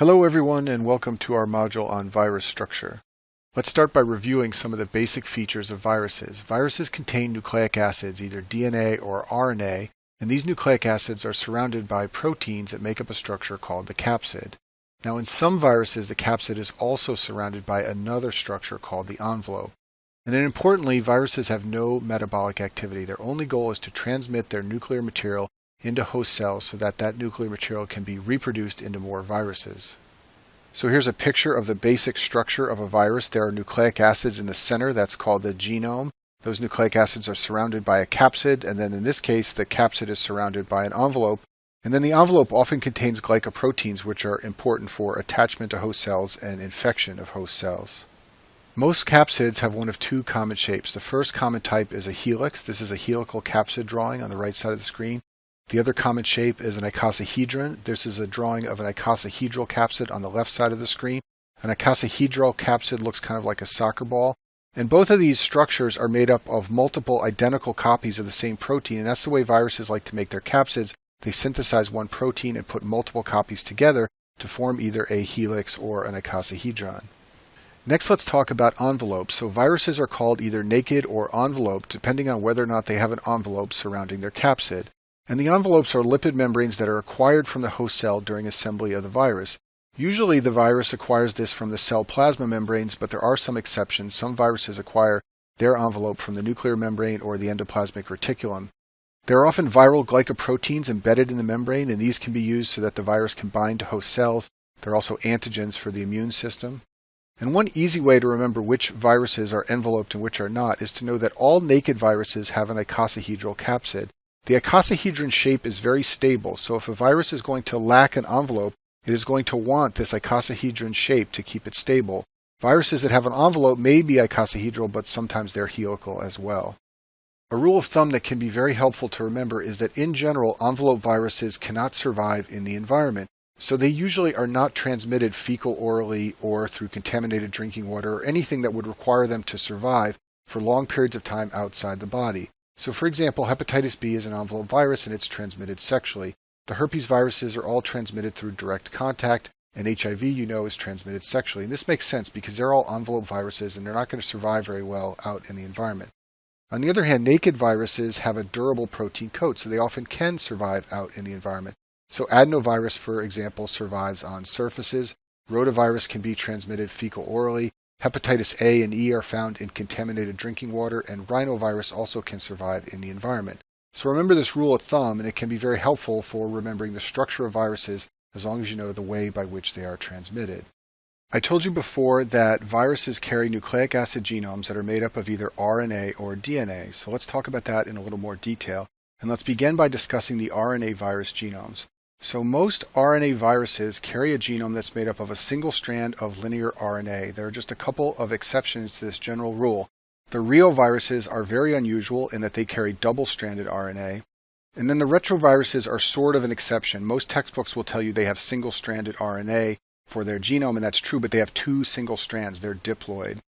Hello everyone and welcome to our module on virus structure. Let's start by reviewing some of the basic features of viruses. Viruses contain nucleic acids, either DNA or RNA, and these nucleic acids are surrounded by proteins that make up a structure called the capsid. Now in some viruses the capsid is also surrounded by another structure called the envelope. And then importantly, viruses have no metabolic activity. Their only goal is to transmit their nuclear material into host cells so that that nuclear material can be reproduced into more viruses. So here's a picture of the basic structure of a virus. There are nucleic acids in the center, that's called the genome. Those nucleic acids are surrounded by a capsid, and then in this case the capsid is surrounded by an envelope. And then the envelope often contains glycoproteins, which are important for attachment to host cells and infection of host cells. Most capsids have one of two common shapes. The first common type is a helix. This is a helical capsid drawing on the right side of the screen. The other common shape is an icosahedron. This is a drawing of an icosahedral capsid on the left side of the screen. An icosahedral capsid looks kind of like a soccer ball. And both of these structures are made up of multiple identical copies of the same protein, and that's the way viruses like to make their capsids. They synthesize one protein and put multiple copies together to form either a helix or an icosahedron. Next, let's talk about envelopes. So viruses are called either naked or enveloped, depending on whether or not they have an envelope surrounding their capsid. And the envelopes are lipid membranes that are acquired from the host cell during assembly of the virus. Usually the virus acquires this from the cell plasma membranes, but there are some exceptions. Some viruses acquire their envelope from the nuclear membrane or the endoplasmic reticulum. There are often viral glycoproteins embedded in the membrane, and these can be used so that the virus can bind to host cells. There are also antigens for the immune system. And one easy way to remember which viruses are enveloped and which are not is to know that all naked viruses have an icosahedral capsid. The icosahedron shape is very stable, so if a virus is going to lack an envelope, it is going to want this icosahedron shape to keep it stable. Viruses that have an envelope may be icosahedral, but sometimes they're helical as well. A rule of thumb that can be very helpful to remember is that in general, envelope viruses cannot survive in the environment, so they usually are not transmitted fecal-orally or through contaminated drinking water or anything that would require them to survive for long periods of time outside the body. So for example, hepatitis B is an envelope virus and it's transmitted sexually. The herpes viruses are all transmitted through direct contact, and HIV, is transmitted sexually. And this makes sense because they're all envelope viruses and they're not going to survive very well out in the environment. On the other hand, naked viruses have a durable protein coat, so they often can survive out in the environment. So adenovirus, for example, survives on surfaces. Rotavirus can be transmitted fecal-orally. Hepatitis A and E are found in contaminated drinking water, and rhinovirus also can survive in the environment. So remember this rule of thumb, and it can be very helpful for remembering the structure of viruses as long as you know the way by which they are transmitted. I told you before that viruses carry nucleic acid genomes that are made up of either RNA or DNA, so let's talk about that in a little more detail. And let's begin by discussing the RNA virus genomes. So most RNA viruses carry a genome that's made up of a single strand of linear RNA. There are just a couple of exceptions to this general rule. The reoviruses are very unusual in that they carry double-stranded RNA. And then the retroviruses are sort of an exception. Most textbooks will tell you they have single-stranded RNA for their genome, and that's true, but they have two single strands. They're diploid.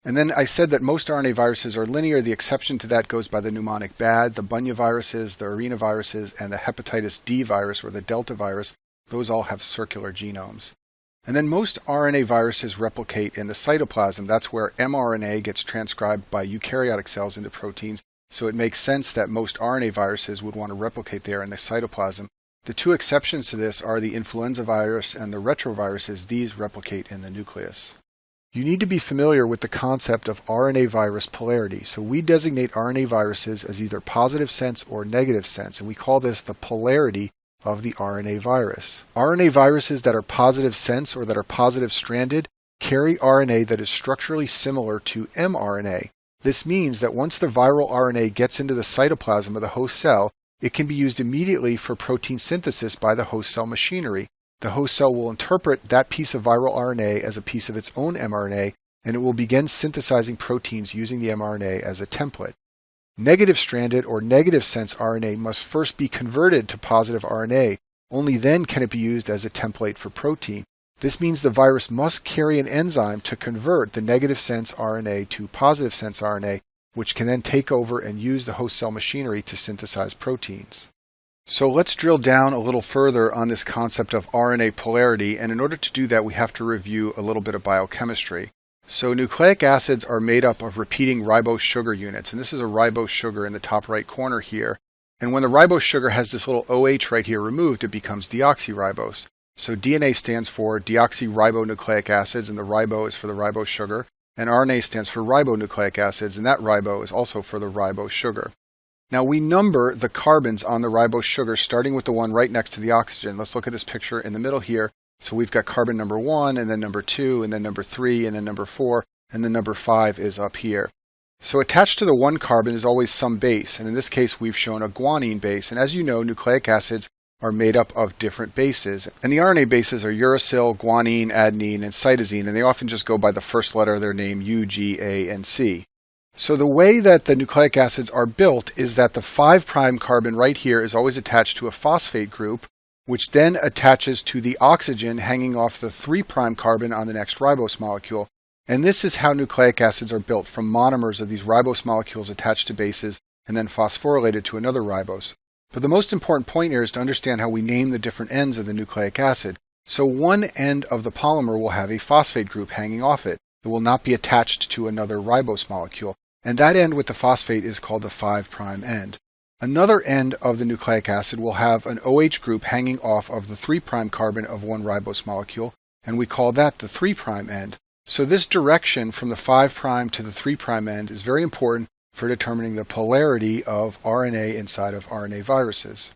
And then I said that most RNA viruses are linear. The exception to that goes by the mnemonic BAD. The Bunya viruses, the arenaviruses, and the hepatitis D virus or the Delta virus, those all have circular genomes. And then most RNA viruses replicate in the cytoplasm. That's where mRNA gets transcribed by eukaryotic cells into proteins. So it makes sense that most RNA viruses would want to replicate there in the cytoplasm. The two exceptions to this are the influenza virus and the retroviruses. These replicate in the nucleus. You need to be familiar with the concept of RNA virus polarity. So we designate RNA viruses as either positive sense or negative sense, and we call this the polarity of the RNA virus. RNA viruses that are positive sense or that are positive stranded carry RNA that is structurally similar to mRNA. This means that once the viral RNA gets into the cytoplasm of the host cell, it can be used immediately for protein synthesis by the host cell machinery. The host cell will interpret that piece of viral RNA as a piece of its own mRNA, and it will begin synthesizing proteins using the mRNA as a template. Negative-stranded or negative-sense RNA must first be converted to positive RNA. Only then can it be used as a template for protein. This means the virus must carry an enzyme to convert the negative-sense RNA to positive-sense RNA, which can then take over and use the host cell machinery to synthesize proteins. So let's drill down a little further on this concept of RNA polarity, and in order to do that we have to review a little bit of biochemistry. So nucleic acids are made up of repeating ribose sugar units, and this is a ribose sugar in the top right corner here. And when the ribose sugar has this little OH right here removed, it becomes deoxyribose. So DNA stands for deoxyribonucleic acids, and the ribo is for the ribose sugar, and RNA stands for ribonucleic acids, and that ribo is also for the ribose sugar. Now we number the carbons on the ribose sugar starting with the one right next to the oxygen. Let's look at this picture in the middle here. So we've got carbon number 1, and then number 2, and then number 3, and then number 4, and then number 5 is up here. So attached to the one carbon is always some base, and in this case we've shown a guanine base. And as you know, nucleic acids are made up of different bases. And the RNA bases are uracil, guanine, adenine, and cytosine, and they often just go by the first letter of their name, U, G, A, and C. So the way that the nucleic acids are built is that the 5' carbon right here is always attached to a phosphate group, which then attaches to the oxygen hanging off the 3' carbon on the next ribose molecule. And this is how nucleic acids are built, from monomers of these ribose molecules attached to bases and then phosphorylated to another ribose. But the most important point here is to understand how we name the different ends of the nucleic acid. So one end of the polymer will have a phosphate group hanging off it. It will not be attached to another ribose molecule. And that end with the phosphate is called the 5' end. Another end of the nucleic acid will have an OH group hanging off of the 3' carbon of one ribose molecule, and we call that the 3' end. So this direction from the 5' to the 3' end is very important for determining the polarity of RNA inside of RNA viruses.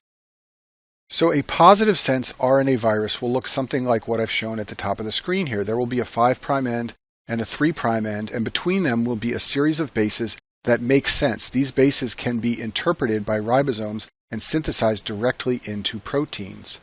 So a positive sense RNA virus will look something like what I've shown at the top of the screen here. There will be a 5' end and a 3' end, and between them will be a series of bases that make sense. These bases can be interpreted by ribosomes and synthesized directly into proteins.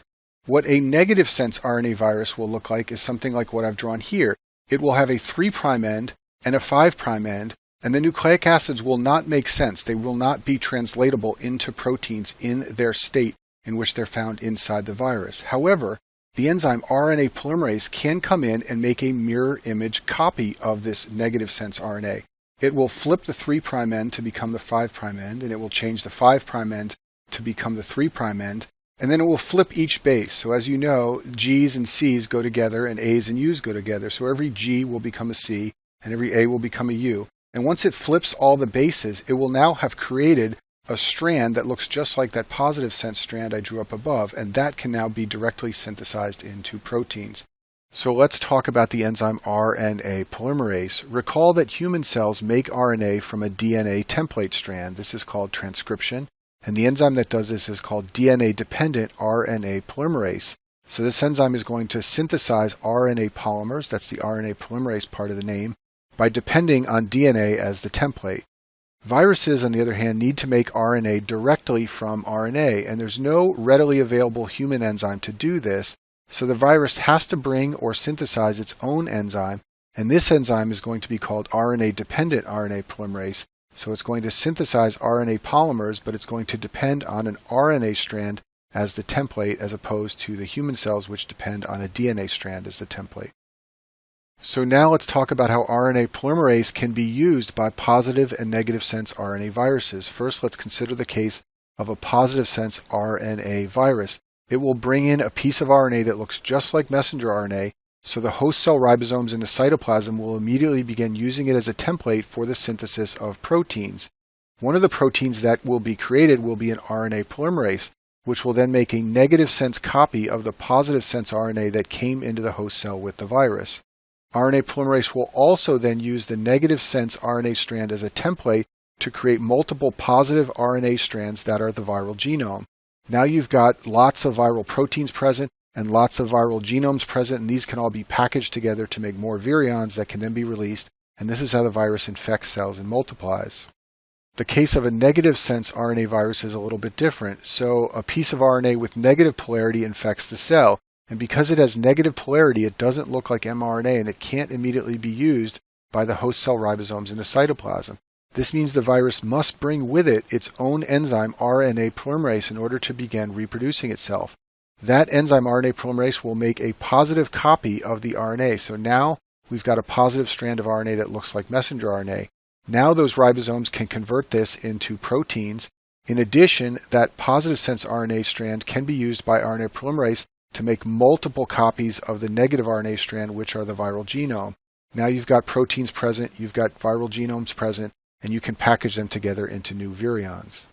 What a negative sense RNA virus will look like is something like what I've drawn here. It will have a 3' end and a 5' end, and the nucleic acids will not make sense. They will not be translatable into proteins in their state in which they're found inside the virus. However, the enzyme RNA polymerase can come in and make a mirror image copy of this negative sense RNA. It will flip the 3' end to become the 5' end, and it will change the 5' end to become the 3' end, and then it will flip each base. So as you know, G's and C's go together and A's and U's go together. So every G will become a C and every A will become a U. And once it flips all the bases, it will now have created a strand that looks just like that positive sense strand I drew up above, and that can now be directly synthesized into proteins. So let's talk about the enzyme RNA polymerase. Recall that human cells make RNA from a DNA template strand. This is called transcription, and the enzyme that does this is called DNA-dependent RNA polymerase. So this enzyme is going to synthesize RNA polymers, that's the RNA polymerase part of the name, by depending on DNA as the template. Viruses, on the other hand, need to make RNA directly from RNA, and there's no readily available human enzyme to do this, so the virus has to bring or synthesize its own enzyme, and this enzyme is going to be called RNA-dependent RNA polymerase. So it's going to synthesize RNA polymers, but it's going to depend on an RNA strand as the template, as opposed to the human cells, which depend on a DNA strand as the template. So now let's talk about how RNA polymerase can be used by positive and negative sense RNA viruses. First, let's consider the case of a positive sense RNA virus. It will bring in a piece of RNA that looks just like messenger RNA, so the host cell ribosomes in the cytoplasm will immediately begin using it as a template for the synthesis of proteins. One of the proteins that will be created will be an RNA polymerase, which will then make a negative sense copy of the positive sense RNA that came into the host cell with the virus. RNA polymerase will also then use the negative sense RNA strand as a template to create multiple positive RNA strands that are the viral genome. Now you've got lots of viral proteins present and lots of viral genomes present, and these can all be packaged together to make more virions that can then be released, and this is how the virus infects cells and multiplies. The case of a negative sense RNA virus is a little bit different. So a piece of RNA with negative polarity infects the cell, and because it has negative polarity, it doesn't look like mRNA, and it can't immediately be used by the host cell ribosomes in the cytoplasm. This means the virus must bring with it its own enzyme RNA polymerase in order to begin reproducing itself. That enzyme RNA polymerase will make a positive copy of the RNA. So now we've got a positive strand of RNA that looks like messenger RNA. Now those ribosomes can convert this into proteins, In addition, that positive sense RNA strand can be used by RNA polymerase to make multiple copies of the negative RNA strand, which are the viral genome. Now you've got proteins present, you've got viral genomes present, and you can package them together into new virions.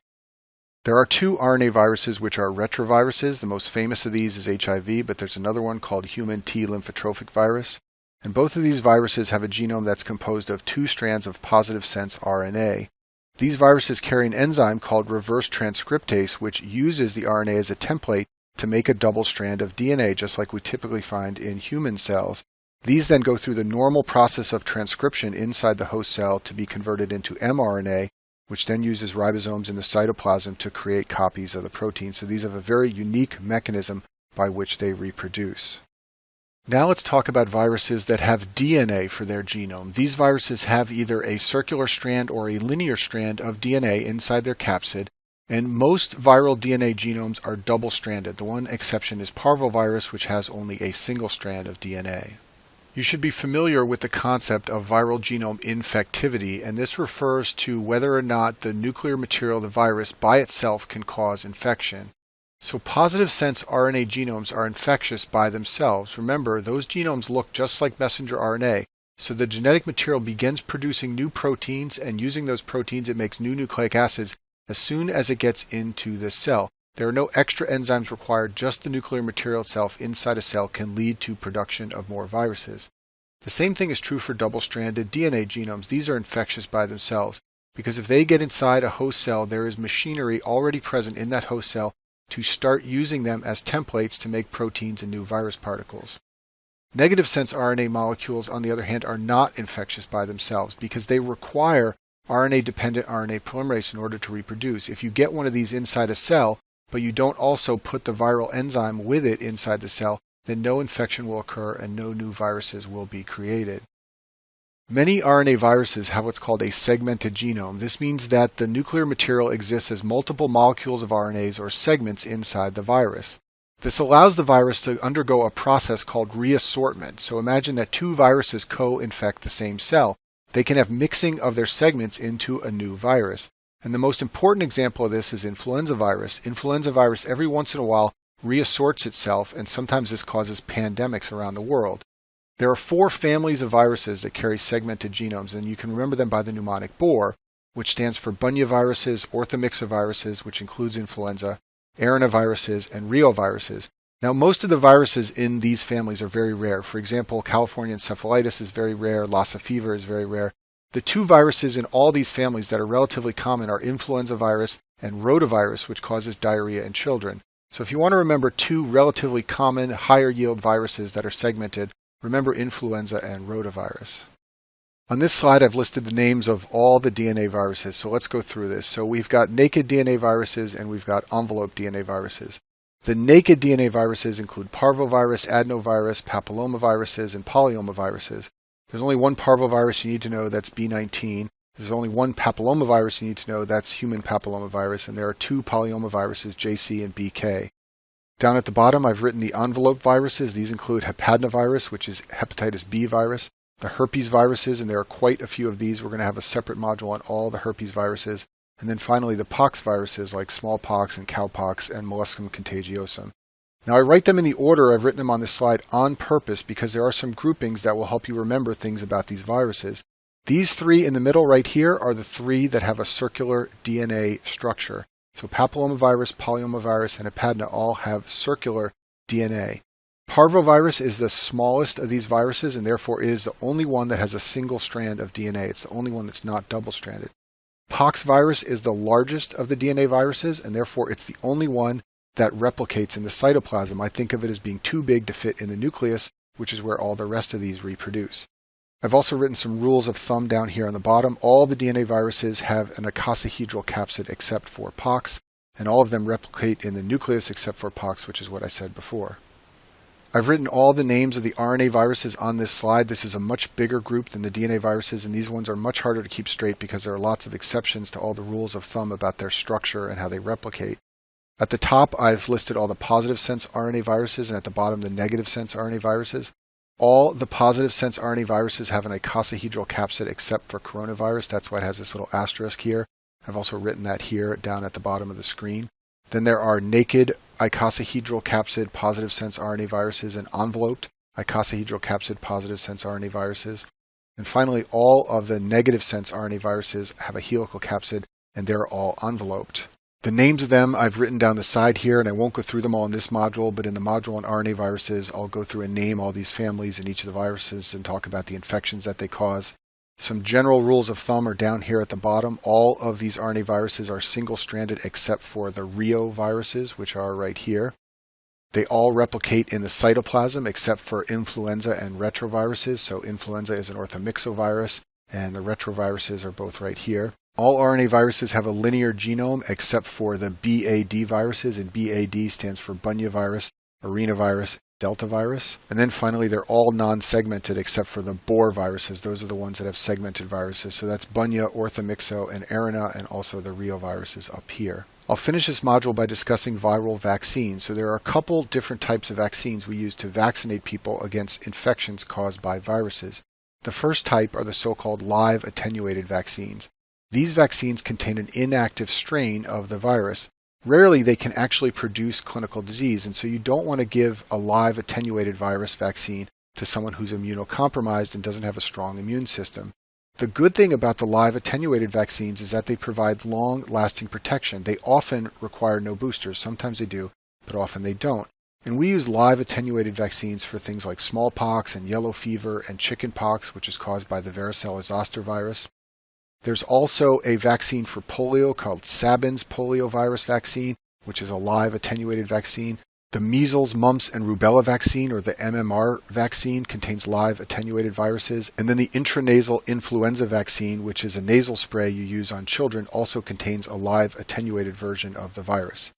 There are two RNA viruses which are retroviruses. The most famous of these is HIV, but there's another one called human T lymphotrophic virus. And both of these viruses have a genome that's composed of two strands of positive sense RNA. These viruses carry an enzyme called reverse transcriptase, which uses the RNA as a template to make a double strand of DNA, just like we typically find in human cells. These then go through the normal process of transcription inside the host cell to be converted into mRNA, which then uses ribosomes in the cytoplasm to create copies of the protein. So these have a very unique mechanism by which they reproduce. Now let's talk about viruses that have DNA for their genome. These viruses have either a circular strand or a linear strand of DNA inside their capsid, and most viral DNA genomes are double-stranded. The one exception is parvovirus, which has only a single strand of DNA. You should be familiar with the concept of viral genome infectivity, and this refers to whether or not the nuclear material of the virus by itself can cause infection. So positive sense RNA genomes are infectious by themselves. Remember, those genomes look just like messenger RNA, so the genetic material begins producing new proteins, and using those proteins it makes new nucleic acids as soon as it gets into the cell. There are no extra enzymes required, just the nuclear material itself inside a cell can lead to production of more viruses. The same thing is true for double-stranded DNA genomes. These are infectious by themselves, because if they get inside a host cell, there is machinery already present in that host cell to start using them as templates to make proteins and new virus particles. Negative sense RNA molecules, on the other hand, are not infectious by themselves because they require RNA-dependent RNA polymerase in order to reproduce. If you get one of these inside a cell, but you don't also put the viral enzyme with it inside the cell, then no infection will occur and no new viruses will be created. Many RNA viruses have what's called a segmented genome. This means that the nuclear material exists as multiple molecules of RNAs or segments inside the virus. This allows the virus to undergo a process called reassortment. So imagine that two viruses co-infect the same cell. They can have mixing of their segments into a new virus. And the most important example of this is influenza virus. Influenza virus every once in a while reassorts itself, and sometimes this causes pandemics around the world. There are 4 families of viruses that carry segmented genomes, and you can remember them by the mnemonic BOR, which stands for bunyaviruses, orthomyxoviruses, which includes influenza, arenaviruses, and reoviruses. Now, most of the viruses in these families are very rare. For example, California encephalitis is very rare, Lassa fever is very rare. The 2 viruses in all these families that are relatively common are influenza virus and rotavirus, which causes diarrhea in children. So if you want to remember 2 relatively common, higher yield viruses that are segmented, remember influenza and rotavirus. On this slide, I've listed the names of all the DNA viruses, so let's go through this. So we've got naked DNA viruses and we've got envelope DNA viruses. The naked DNA viruses include parvovirus, adenovirus, papillomaviruses, and polyomaviruses. There's only one parvovirus you need to know, that's B19. There's only one papillomavirus you need to know, that's human papillomavirus, and there are 2 polyomaviruses, JC and BK. Down at the bottom, I've written the envelope viruses. These include hepadnavirus, which is hepatitis B virus, the herpes viruses, and there are quite a few of these. We're going to have a separate module on all the herpes viruses. And then finally, the pox viruses like smallpox and cowpox and molluscum contagiosum. Now, I write them in the order I've written them on this slide on purpose because there are some groupings that will help you remember things about these viruses. These 3 in the middle right here are the 3 that have a circular DNA structure. So papillomavirus, polyomavirus, and hepadna all have circular DNA. Parvovirus is the smallest of these viruses, and therefore it is the only one that has a single strand of DNA. It's the only one that's not double-stranded. Pox virus is the largest of the DNA viruses, and therefore it's the only one that replicates in the cytoplasm. I think of it as being too big to fit in the nucleus, which is where all the rest of these reproduce. I've also written some rules of thumb down here on the bottom. All the DNA viruses have an icosahedral capsid except for pox, and all of them replicate in the nucleus except for pox, which is what I said before. I've written all the names of the RNA viruses on this slide. This is a much bigger group than the DNA viruses, and these ones are much harder to keep straight because there are lots of exceptions to all the rules of thumb about their structure and how they replicate. At the top, I've listed all the positive sense RNA viruses, and at the bottom, the negative sense RNA viruses. All the positive sense RNA viruses have an icosahedral capsid except for coronavirus. That's why it has this little asterisk here. I've also written that here down at the bottom of the screen. Then there are naked icosahedral capsid positive sense RNA viruses and enveloped icosahedral capsid positive sense RNA viruses. And finally, all of the negative sense RNA viruses have a helical capsid, and they're all enveloped. The names of them I've written down the side here, and I won't go through them all in this module, but in the module on RNA viruses, I'll go through and name all these families and each of the viruses and talk about the infections that they cause. Some general rules of thumb are down here at the bottom. All of these RNA viruses are single-stranded except for the Rio viruses, which are right here. They all replicate in the cytoplasm except for influenza and retroviruses. So influenza is an orthomyxovirus, and the retroviruses are both right here. All RNA viruses have a linear genome except for the BAD viruses, and BAD stands for bunyavirus, arenavirus, delta virus. And then finally, they're all non-segmented except for the Bohr viruses. Those are the ones that have segmented viruses. So that's bunya, orthomyxo, and arena, and also the Rio viruses up here. I'll finish this module by discussing viral vaccines. So there are a couple different types of vaccines we use to vaccinate people against infections caused by viruses. The first type are the so-called live attenuated vaccines. These vaccines contain an inactive strain of the virus. Rarely they can actually produce clinical disease, and so you don't want to give a live attenuated virus vaccine to someone who's immunocompromised and doesn't have a strong immune system. The good thing about the live attenuated vaccines is that they provide long-lasting protection. They often require no boosters. Sometimes they do, but often they don't. And we use live attenuated vaccines for things like smallpox and yellow fever and chickenpox, which is caused by the varicella-zoster virus. There's also a vaccine for polio called Sabin's poliovirus vaccine, which is a live attenuated vaccine. The measles, mumps, and rubella vaccine, or the MMR vaccine, contains live attenuated viruses. And then the intranasal influenza vaccine, which is a nasal spray you use on children, also contains a live attenuated version of the virus.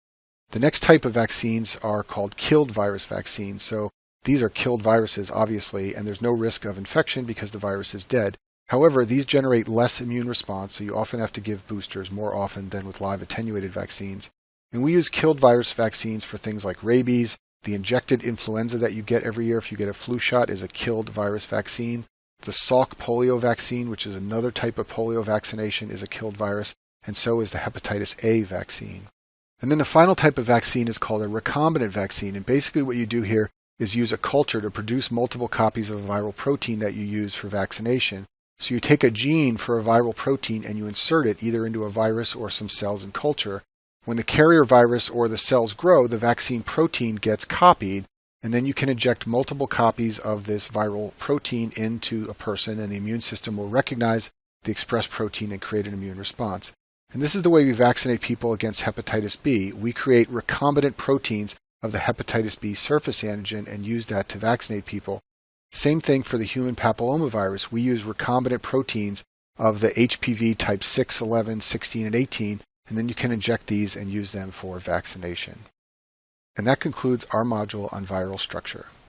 The next type of vaccines are called killed virus vaccines. So these are killed viruses, obviously, and there's no risk of infection because the virus is dead. However, these generate less immune response, so you often have to give boosters more often than with live attenuated vaccines. And we use killed virus vaccines for things like rabies. The injected influenza that you get every year if you get a flu shot is a killed virus vaccine. The Salk polio vaccine, which is another type of polio vaccination, is a killed virus, and so is the hepatitis A vaccine. And then the final type of vaccine is called a recombinant vaccine, and basically what you do here is use a culture to produce multiple copies of a viral protein that you use for vaccination. So you take a gene for a viral protein and you insert it either into a virus or some cells in culture. When the carrier virus or the cells grow, the vaccine protein gets copied, and then you can inject multiple copies of this viral protein into a person, and the immune system will recognize the expressed protein and create an immune response. And this is the way we vaccinate people against hepatitis B. We create recombinant proteins of the hepatitis B surface antigen and use that to vaccinate people. Same thing for the human papillomavirus. We use recombinant proteins of the HPV type 6, 11, 16, and 18, and then you can inject these and use them for vaccination. And that concludes our module on viral structure.